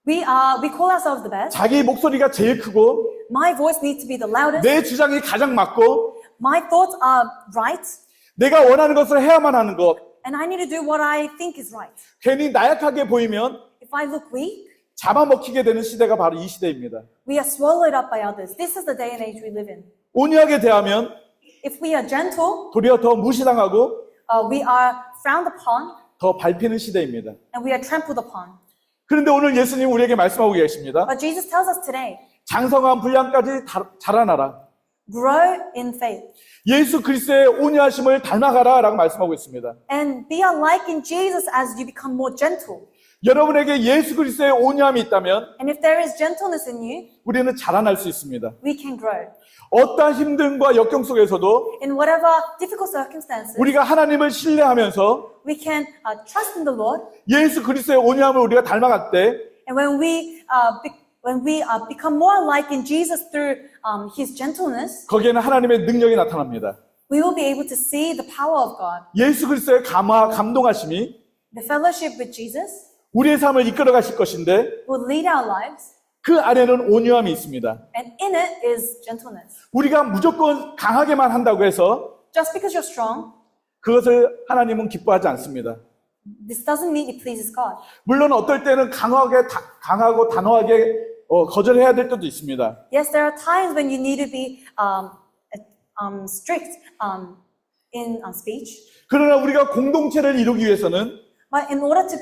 We call ourselves the best. 자기 목소리가 제일 크고 My voice needs to be the loudest. 내 주장이 가장 맞고 My thoughts are right. 내가 원하는 것을 해야만 하는 것. And I need to do what I think is right. 괜히 나약하게 보이면 If I look weak, 잡아먹히게 되는 시대가 바로 이 시대입니다. we are swallowed up by others. This is the day and age we live in. 온유하게 대하면 If we are gentle, 도리어 더 무시당하고 we are frowned upon 더 밟히는 시대입니다. and we are trampled upon. 그런데 오늘 예수님 우리에게 말씀하고 계십니다. But Jesus tells us today, 장성한 분량까지 자라나라. grow in faith 예수 그리스도의 온유하심을 닮아가라 라고 말씀하고 있습니다. and be alike in Jesus as you become more gentle. 여러분에게 예수 그리스도의 온유함이 있다면 And if there is gentleness in you, 우리는 자라날 수 있습니다. we can grow. 어떠한 힘듦과 역경 속에서도 In whatever difficult circumstances, 우리가 하나님을 신뢰하면서 we can trust in the Lord. 예수 그리스도의 온유함을 우리가 닮아갈 때 And when we become more like in Jesus through His gentleness, 거기에는 하나님의 능력이 나타납니다. we will be able to see the power of God. 예수 그리스도의 감동하심이 The fellowship with Jesus 우리의 삶을 이끌어 가실 것인데 will lead our lives, 그 안에는 온유함이 있습니다. and in it is gentleness. 우리가 무조건 강하게만 한다고 해서 Just because you're strong, 그것을 하나님은 기뻐하지 않습니다. this doesn't mean it pleases God. 물론 어떨 때는 강하고 단호하게 거절해야 될 때도 있습니다. Yes, there are times when you need to be strict in speech, 그러나 우리가 공동체를 이루기 위해서는 but in order to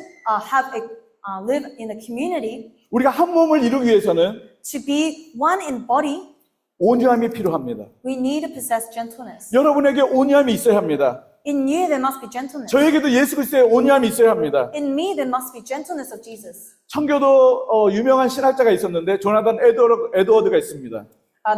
live in a community, 우리가 한 몸을 이루기 위해서는 to be one in body, 온유함이 필요합니다. we need to possess gentleness. 여러분에게 온유함이 있어야 합니다. In you, there must be gentleness. 저에게도 예수 그리스도의 온유함이 있어야 합니다. In me, there must be gentleness of Jesus. 청교도 유명한 신학자가 있었는데 조나단 에드워드가 있습니다.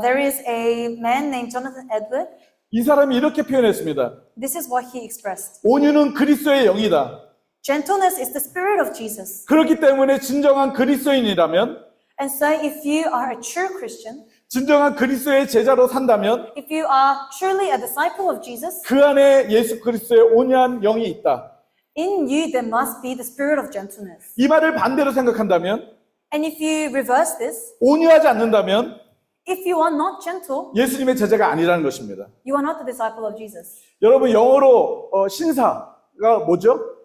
There is a man named Jonathan Edward. 이 사람이 이렇게 표현했습니다. This is what he expressed. 온유는 그리스도의 영이다. Gentleness is the spirit of Jesus. 그렇기 때문에 진정한 그리스도인이라면, And so if you are a true Christian, 진정한 그리스도의 제자로 산다면 if you are truly a disciple of Jesus, 그 안에 예수 그리스도의 온유한 영이 있다. in you there must be the spirit of gentleness. 이 말을 반대로 생각한다면, And if you reverse this, 온유하지 않는다면 if you are not gentle, 예수님의 제자가 아니라는 것입니다. you are not the disciple of Jesus. 여러분 영어로 신사가 뭐죠?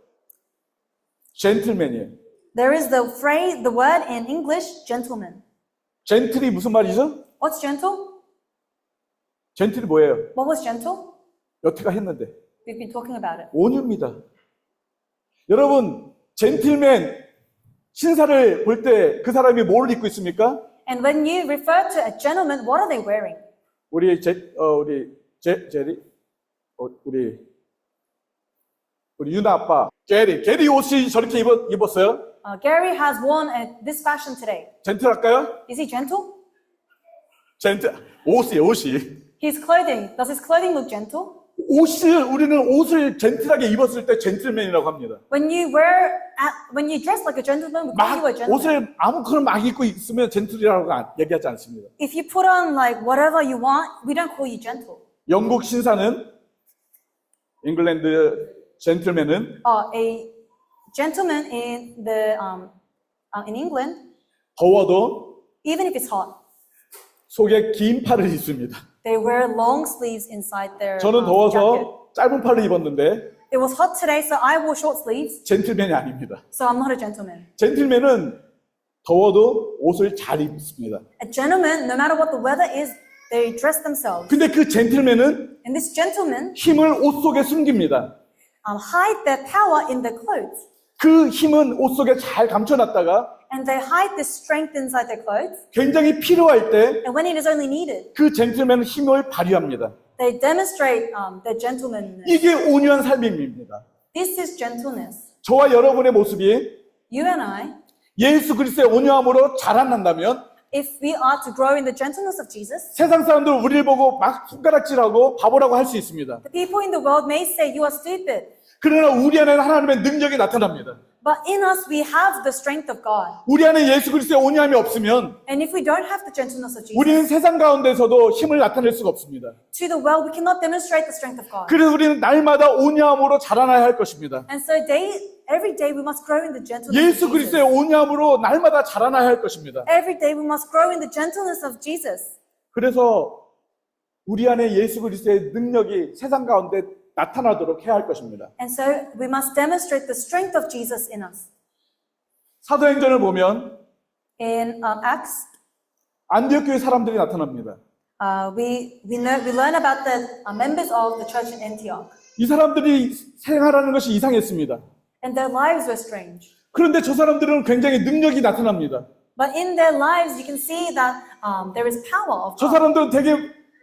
젠틀맨이에요. There is the phrase, the word in English, gentleman. 젠틀이 무슨 말이죠? What's gentle? 젠틀이 뭐예요? What was gentle? 여태가 했는데 We've been talking about it. 온유입니다. 여러분 젠틀맨 신사를 볼 때 그 사람이 뭘 입고 있습니까? And when you refer to a gentleman, what are they wearing? 우리 유나 아빠 게리 옷이 저렇게 입었어요? Gary has worn this fashion today. 젠틀할까요? Is he gentle? 옷이 His clothing, does his clothing look gentle? 우리는 옷을 젠틀하게 입었을 때 젠틀맨이라고 합니다. When you dress like a gentleman, we call you a gentleman. 옷을 아무거나 막 입고 있으면 젠틀이라고 얘기하지 않습니다. If you put on like whatever you want, we don't call you gentle. 영국 신사는 잉글랜드 젠틀맨은 A gentleman in England, 더워도 even if it's hot, 속에 긴 팔을 입습니다. they wear long sleeves inside their 저는 jacket. 더워서 짧은 팔을 입었는데 It was hot today, so I wore short sleeves, 젠틀맨이 아닙니다. so I'm not a gentleman. 젠틀맨은 더워도 옷을 잘 입습니다. A gentleman, no matter what the weather is, they dress themselves. 근데 그 젠틀맨은 And this gentleman 힘을 옷 속에 숨깁니다. hide their power in their clothes. 그 힘은 옷 속에 잘 감춰놨다가 And they hide this strength inside their clothes. 굉장히 필요할 때 And when it is only needed, 그 젠틀맨은 힘을 발휘합니다. They demonstrate their gentleness. 이게 온유한 삶입니다. This is gentleness. 저와 여러분의 모습이 You and I, 예수 그리스도의 온유함으로 자라난다면 if we are to grow in the gentleness of Jesus, 세상 사람들 우리를 보고 막 손가락질하고 바보라고 할 수 있습니다. the people in the world may say you are stupid. 그러나 우리 안에는 하나님의 능력이 나타납니다. But in us, we have the strength of God. 우리 안에 예수 그리스도의 온유함이 없으면 And if we don't have the gentleness of Jesus, 우리는 세상 가운데서도 힘을 나타낼 수가 없습니다. to the world, we cannot demonstrate the strength of God. 그래서 우리는 날마다 온유함으로 자라나야 할 것입니다. And so every day we must grow in the gentleness 예수 of 그리스도의 Jesus. 온유함으로 날마다 자라나야 할 것입니다. Every day we must grow in the gentleness of Jesus. 그래서 우리 안에 예수 그리스도의 능력이 세상 가운데 나타나도록 해야 할 것입니다. And so we must demonstrate the strength of Jesus in us. 사도행전을 보면 In Acts, 안디옥 교회 사람들이 나타납니다. we learn about the members of the church in Antioch. 이 사람들이 생활하는 것이 이상했습니다. And their lives were strange. 그런데 저 사람들은 굉장히 능력이 나타납니다. But in their lives, you can see that there is power of 저 God. 사람들은 되게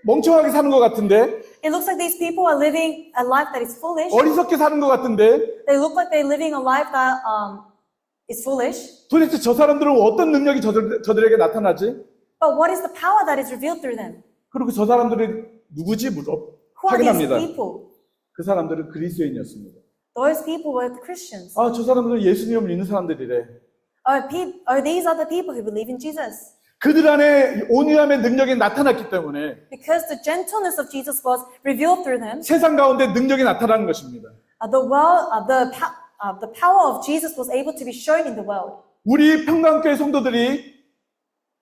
멍청하게 사는 것 같은데, It looks like these people are living a life that is foolish. 어리석게 사는 것 같은데, They look like they're living a life that is foolish. 도대체 저 사람들은 어떤 능력이 저들에게 나타나지? But what is the power that is revealed through them? 그리고 저 사람들이 누구지? 물어 Who are these 확인합니다. people? 그 사람들은 그리스도인이었습니다. Those people were the Christians. 아, 저 사람들은 예수님을 믿는 사람들이래. These are the people who believe in Jesus. 그들 안에 온유함의 능력이 나타났기 때문에 Because the gentleness of Jesus was revealed through them, 세상 가운데 능력이 나타나는 것입니다. the power of Jesus was able to be shown in the world. 우리 평강교회 성도들이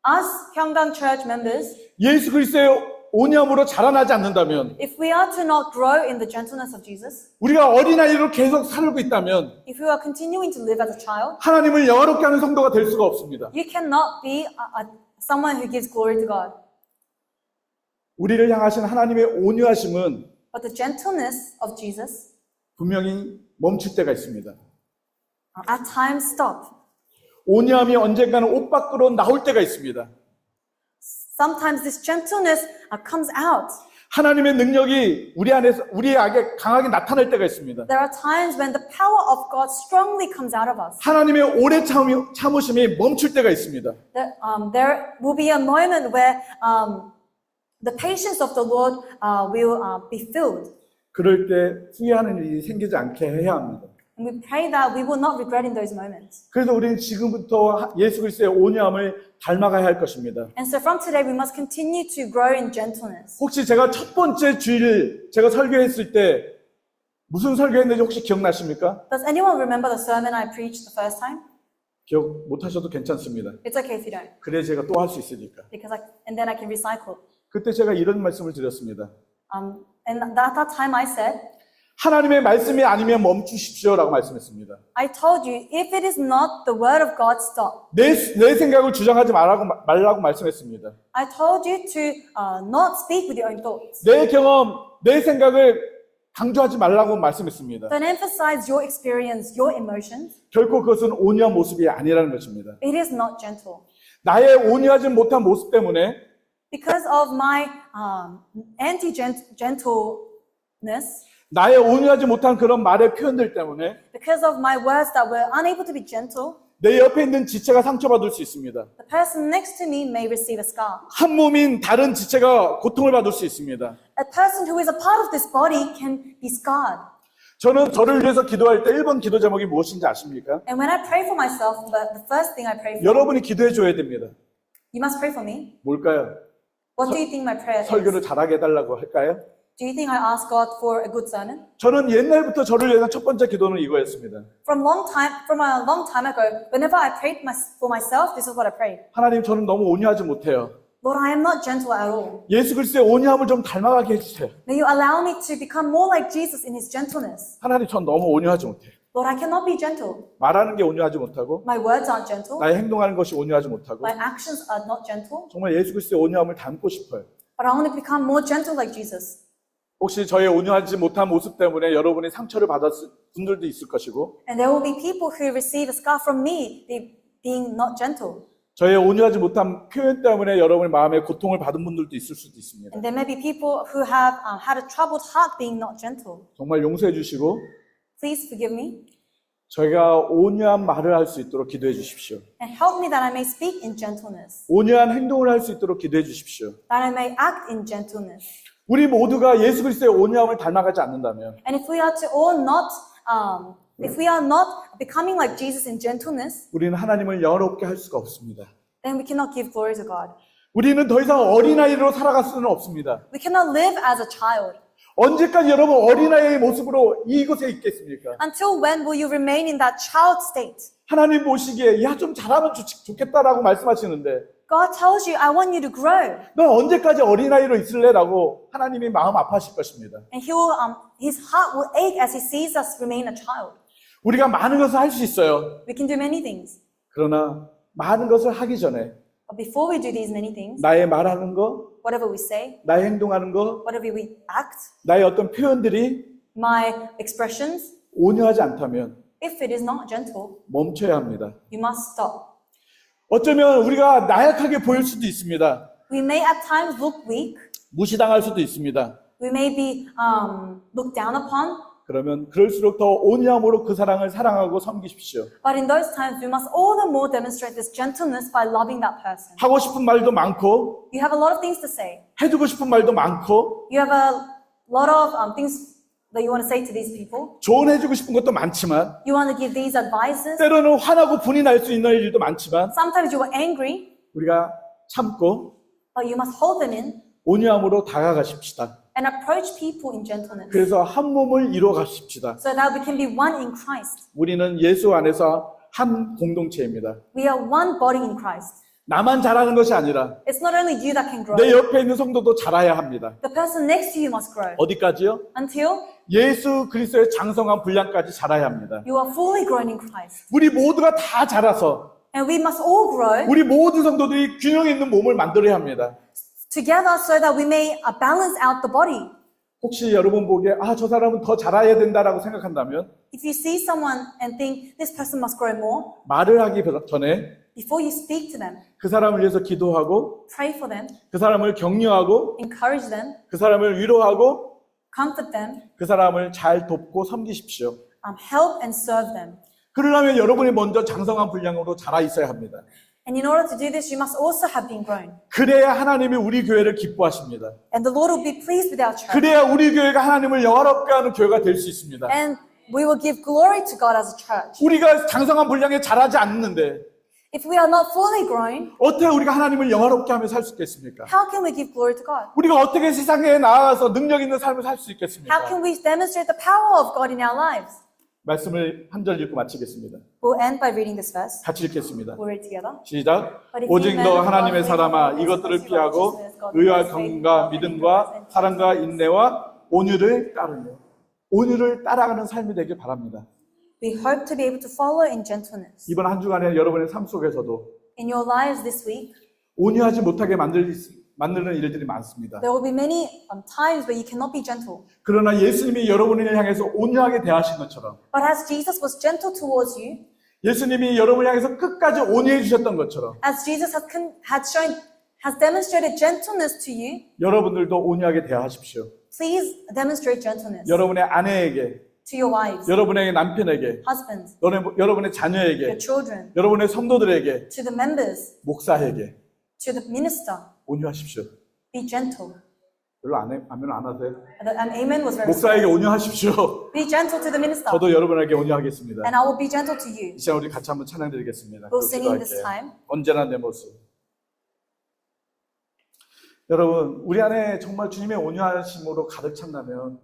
Us Hyunggang Church members, 예수 그리스도의 온유함으로 자라나지 않는다면, if we are to not grow in the gentleness of Jesus, 우리가 어린아이로 계속 살고 있다면 if we are continuing to live as a child, 하나님을 영화롭게 하는 성도가 될 수가 없습니다. you cannot be someone who gives glory to God. 우리를 향하신 하나님의 온유하심은 But the gentleness of Jesus 분명히 멈출 때가 있습니다. at times stop. 온유함이 언젠가는 옷 밖으로 나올 때가 있습니다. Sometimes this gentleness comes out. 하나님의 능력이 우리에게 강하게 나타날 때가 있습니다. There are times when the power of God strongly comes out of us. 하나님의 오래 참으심이 멈출 때가 있습니다. There will be a moment where the patience of the Lord will be filled. 그럴 때 후회하는 일이 생기지 않게 해야 합니다. And we pray that we will not regret in those moments. 그래서 우리는 지금부터 예수 그리스도의 온유함을 닮아가야 할 것입니다. And so from today we must continue to grow in gentleness. 혹시 제가 첫 번째 주일 제가 설교했을 때 무슨 설교했는지 혹시 기억나십니까? Does anyone remember the sermon I preached the first time? 기억 못 하셔도 괜찮습니다. It's okay if you don't, 그래 제가 또 할 수 있으니까. and then I can recycle. 그때 제가 이런 말씀을 드렸습니다. And at that time I said, 하나님의 말씀이 아니면 멈추십시오라고 말씀했습니다. I told you, if it is not the word of God, stop. 내 생각을 주장하지 말라고 말씀했습니다. I told you to not speak with your own thoughts. 내 경험, 내 생각을 강조하지 말라고 말씀했습니다. Don't emphasize your experience, your emotions. 결코 그것은 온유한 모습이 아니라는 것입니다. It is not gentle. 나의 온유하지 못한 모습 때문에 Because of my anti-gentleness, 나의 온유하지 못한 그런 말의 표현들 때문에 because of my words that were unable to be gentle, 내 옆에 있는 지체가 상처받을 수 있습니다. the person next to me may receive a scar. 한 몸인 다른 지체가 고통을 받을 수 있습니다. A person who is a part of this body can be scarred. 저는 저를 위해서 기도할 때 1번 기도 제목이 무엇인지 아십니까? And when I pray for myself, the first thing I pray for, 여러분이 기도해 줘야 됩니다. you must pray for me. 뭘까요? What do you think my prayer 설교를 is? 잘하게 해달라고 할까요? Do you think I ask God for a good sermon? 저는 옛날부터 저를 위한 첫 번째 기도는 이거였습니다. From a long time ago, whenever I prayed for myself, this is what I prayed. 하나님, 저는 너무 온유하지 못해요. Lord, I am not gentle at all. 예수 그리스도의 온유함을 좀 닮아가게 해주세요. May you allow me to become more like Jesus in his gentleness. 하나님, 전 너무 온유하지 못해요. Lord, I cannot be gentle. 말하는 게 온유하지 못하고 My words aren't gentle. 나의 행동하는 것이 온유하지 못하고 My actions are not gentle. 정말 예수 그리스도의 온유함을 닮고 싶어요. But I want to become more gentle like Jesus. 혹시 저의 온유하지 못한 모습 때문에 여러분이 상처를 받았을 분들도 있을 것이고 And there will be people who receive a scar from me being not gentle. 저의 온유하지 못한 표현 때문에 여러분의 마음에 고통을 받은 분들도 있을 수도 있습니다. And there may be people who have had a troubled heart being not gentle. 정말 용서해 주시고 Please forgive me 저희가 온유한 말을 할 수 있도록 기도해 주십시오. and help me that I may speak in gentleness, 온유한 행동을 할 수 있도록 기도해 주십시오. that I may act in gentleness. 우리 모두가 예수 그리스도의 온유함을 닮아가지 않는다면 And if we are to all not, if we are not becoming like Jesus in gentleness, 우리는 하나님을 영화롭게 할 수가 없습니다. then we cannot give glory to God. 우리는 더 이상 어린아이로 살아갈 수는 없습니다. We cannot live as a child. 언제까지 여러분 어린아이의 모습으로 이곳에 있겠습니까? Until when will you remain in that child state? 하나님 보시기에 야 좀 잘하면 좋겠다라고 말씀하시는데 God tells you, I want you to grow. 너 언제까지 어린아이로 있을래라고 하나님이 마음 아파하실 것입니다. And his heart will ache as he sees us remain a child. 우리가 많은 것을 할 수 있어요. We can do many things. 그러나 많은 것을 하기 전에 But before we do these many things, 나의 말하는 거, whatever we say, 나의 행동하는 거, whatever we act, 나의 어떤 표현들이 my expressions, 온유하지 않다면 if it is not gentle, 멈춰야 합니다. you must stop. 어쩌면 우리가 나약하게 보일 수도 있습니다. We may at times look weak. 무시당할 수도 있습니다. We may be looked down upon. 그러면 그럴수록 더 온유함으로 그 사랑을 사랑하고 섬기십시오. But in those times, we must all the more demonstrate this gentleness by loving that person. 하고 싶은 말도 많고 You have a lot of things to say. 해주고 싶은 말도 많고 You have a lot of things that you want to say to these people. 조언해주고 싶은 것도 많지만 You want to give these advices. 때로는 화나고 분이 날 수 있는 일도 많지만 Sometimes you are angry, 우리가 참고 but you must hold them in 온유함으로 다가가십시다. and approach people in gentleness 그래서 한 몸을 이루어 가십시다. so that we can be one in Christ. 우리는 예수 안에서 한 공동체입니다. We are one body in Christ. 나만 잘하는 것이 아니라 It's not only you that can grow. 내 옆에 있는 성도도 자라야 합니다. The person next to you must grow 어디까지요? until 예수 그리스도의 장성한 분량까지 자라야 합니다. you are fully grown in Christ. 우리 모두가 다 자라서 And we must all grow 우리 모든 성도들이 균형 있는 몸을 만들어야 합니다. together so that we may balance out the body. 혹시 여러분 보기에 저 사람은 더 자라야 된다라고 생각한다면 If you see someone and think this person must grow more, 말을 하기 전에 before you speak to them, 그 사람을 위해서 기도하고 pray for them, 그 사람을 격려하고 encourage them, 그 사람을 위로하고 comfort them, 그 사람을 잘 돕고 섬기십시오. help and serve them. 그러려면 여러분이 먼저 장성한 분량으로 자라 있어야 합니다. And in order to do this, you must also have been grown. 그래야 하나님이 우리 교회를 기뻐하십니다. And the Lord will be pleased with our church. 그래야 우리 교회가 하나님을 영화롭게 하는 교회가 될 수 있습니다. And we will give glory to God as a church. 우리가 장성한 분량에 자라지 않는데 If we are not fully grown, 어떻게 우리가 하나님을 영화롭게 하며 살 수 있겠습니까? how can we give glory to God? 우리가 어떻게 세상에 나아가서 능력 있는 삶을 살 수 How 있겠습니까? can we demonstrate the power of God in our lives? 말씀을 한 절 읽고 마치겠습니다. We'll end by reading this verse. 같이 읽겠습니다. We'll read together. 시작. 오직 너 하나님의 사람아 이것들을 피하고 의와 경과 믿음과 사랑과 인내와 온유를 따르며 온유를 따라가는 삶이 되길 바랍니다. We hope to be able to follow in gentleness. 이번 한 주간에 여러분의 삶 속에서도 In your lives this week, 온유하지 못하게 만드는 일들이 많습니다. there will be many times where you cannot be gentle. 그러나 예수님이 여러분을 향해서 온유하게 대하신 것처럼 But as Jesus was gentle towards you, 예수님이 여러분을 향해서 끝까지 온유해 주셨던 것처럼 as Jesus has demonstrated gentleness to you, 여러분들도 온유하게 대하십시오. please demonstrate gentleness 여러분의 아내에게, to your wives, 여러분의 남편에게, husbands, 여러분의 your 자녀에게, children, 여러분의 성도들에게, to the members, 목사에게 to the minister. 온유하십시오. Be gentle. 별로 아멘 안 하세요? And amen was very 목사에게 small. 온유하십시오. Be gentle to the minister. 저도 여러분에게 온유하겠습니다. And I will be gentle to you. 이 시간 우리 같이 한번 찬양 드리겠습니다. We'll sing in this 기도할게요. time. 언제나 내 모습. 여러분, 우리 안에 정말 주님의 온유하심으로 가득 찼다면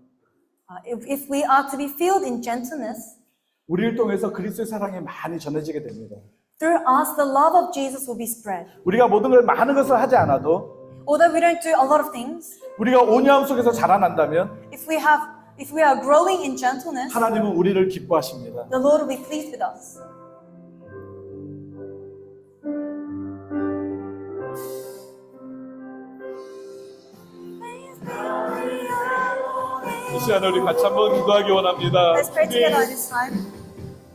If we are to be filled in gentleness, 우리를 통해서 그리스도의 사랑이 많이 전해지게 됩니다. through us the love of Jesus will be spread. 우리가 모든 걸 많은 것을 하지 않아도 Although we don't do a lot of things, 우리가 온유함 속에서 자라난다면 if we are growing in gentleness, 하나님은 우리를 기뻐하십니다. the Lord will be pleased with us. 이 시간에 우리 같이 한번 기도하기 원합니다. Let's pray together 주님, at this time.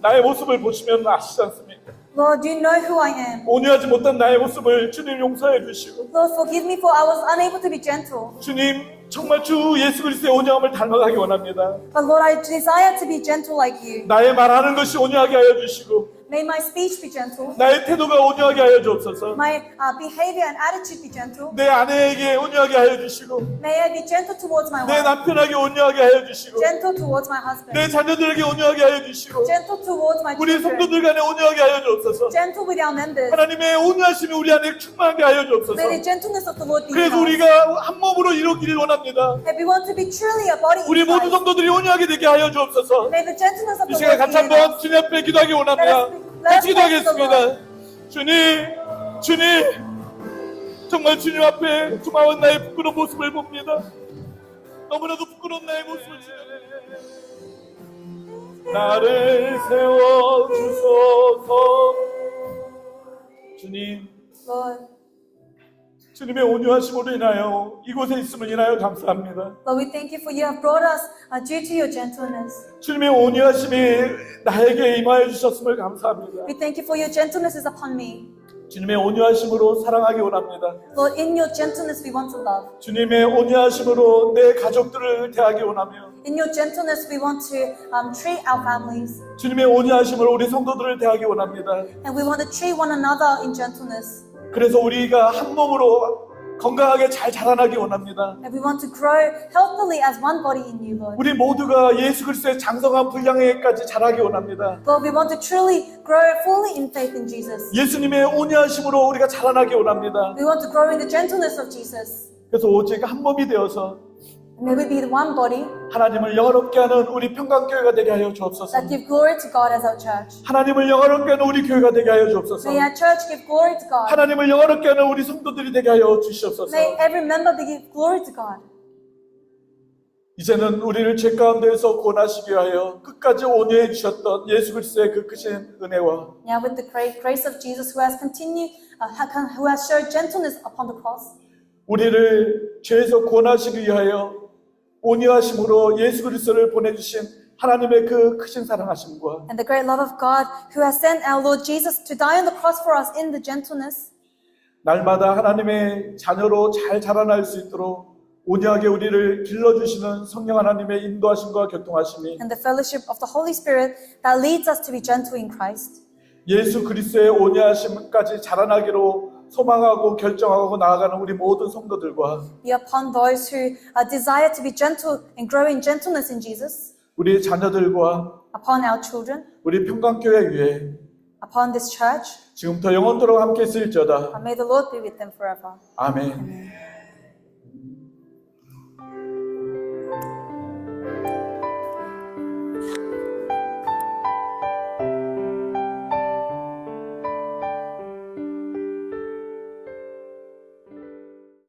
나의 모습을 보시면 아시지 않습니까? Lord, you know who I am. 온유하지 못한 나의 모습을 주님 용서해 주시고, Lord, forgive me for I was unable to be gentle. 주님 정말 주 예수 그리스도의 온유함을 닮아가기 원합니다. But Lord, I desire to be gentle like you. 나의 말하는 것이 온유하게 하여 주시고, May my speech be gentle. 나의 태도가 온유하게 하여 주옵소서. My behavior and attitude be gentle. 내 아내에게 온유하게 하여 주시고, May I be gentle towards my 내 wife. 남편에게 온유하게 하여 주시고, Gentle towards my husband. 내 자녀들에게 온유하게 하여 주시고, Gentle towards my 우리 children. 성도들 간에 온유하게 하여 주옵소서. Gentle with our members. 하나님의 온유하심이 우리 안에 충만하게 하여 주옵소서. May the gentleness of the Lord be in 그래서 us. 우리가 한 몸으로 이루기를 원합니다. If we want to be truly a body 우리 in 모든 Christ, 성도들이 온유하게 되게 하여 주옵소서. may the gentleness of 이 the 시간 Lord 같이 be in us. 한번 주님 앞에 기도하기 원합니다. 같이 기도하겠습니다. 주님, 정말 주님 앞에 주마원 나의 부끄러운 모습을 봅니다. 너무나도 부끄러운 나의 모습을 지내 나를 세워주소서. 주님, Lord, 주님의 온유하심으로 인하여 이곳에 있음을 인하여 감사합니다. Lord, we thank you for you have brought us due to your gentleness. 주님의 온유하심이 나에게 임하여 주셨음을 감사합니다. We thank you for your gentleness is upon me. 주님의 온유하심으로 사랑하기 원합니다. Lord, in your gentleness we want to love. 주님의 온유하심으로 내 가족들을 대하기 원하며, In your gentleness we want to treat our families. 주님의 온유하심으로 우리 성도들을 대하기 원합니다. And we want to treat one another in gentleness. 그래서 우리가 한 몸으로 건강하게 잘 자라나기 원합니다. And we want to grow healthily as one body in you, Lord. 우리 모두가 예수 그리스도의 장성한 분량에까지 자라기 원합니다. Lord, we want to truly grow fully in faith in Jesus. 예수님의 온유하심으로 우리가 자라나기 원합니다. We want to grow in the gentleness of Jesus. 그래서 오직 한 몸이 되어서 And may we be the one body 하나님을 영화롭게 하는 우리 평강교회가 되게 하여 주옵소서. that give glory to God as our church. 하나님을 영화롭게 하는 우리 교회가 되게 하여 주옵소서. May our church give glory to God. 하나님을 영화롭게 하는 우리 성도들이 되게 하여 주시옵소서. May every member give glory to God. 이제는 우리를 죄 가운데에서 구원하시기 위하여 끝까지 온유해 주셨던 예수 그리스도의 그 크신 은혜와 Now with the great grace of Jesus who has continued, who has showed gentleness upon the cross, 우리를 죄에서 구원하시기 위하여 온유하심으로 예수 그리스도를 보내주신 하나님의 그 크신 사랑하심과 and the great love of God who has sent our Lord Jesus to die on the cross for us in the gentleness, 날마다 하나님의 자녀로 잘 자라날 수 있도록 온유하게 우리를 길러주시는 성령 하나님의 인도하심과 교통하심이 and the fellowship of the Holy Spirit that leads us to be gentle in Christ. 예수 그리스도의 온유하심까지 자라나기로 소망하고 결정하고 나아가는 우리 모든 성도들과 Be upon those who desire to be gentle and grow in gentleness in Jesus, 우리 자녀들과 upon our children, 우리 평강교회 위에 upon this church, 지금부터 영원토록 함께 있을지어다. and may the Lord be with them forever. 아멘. Amen.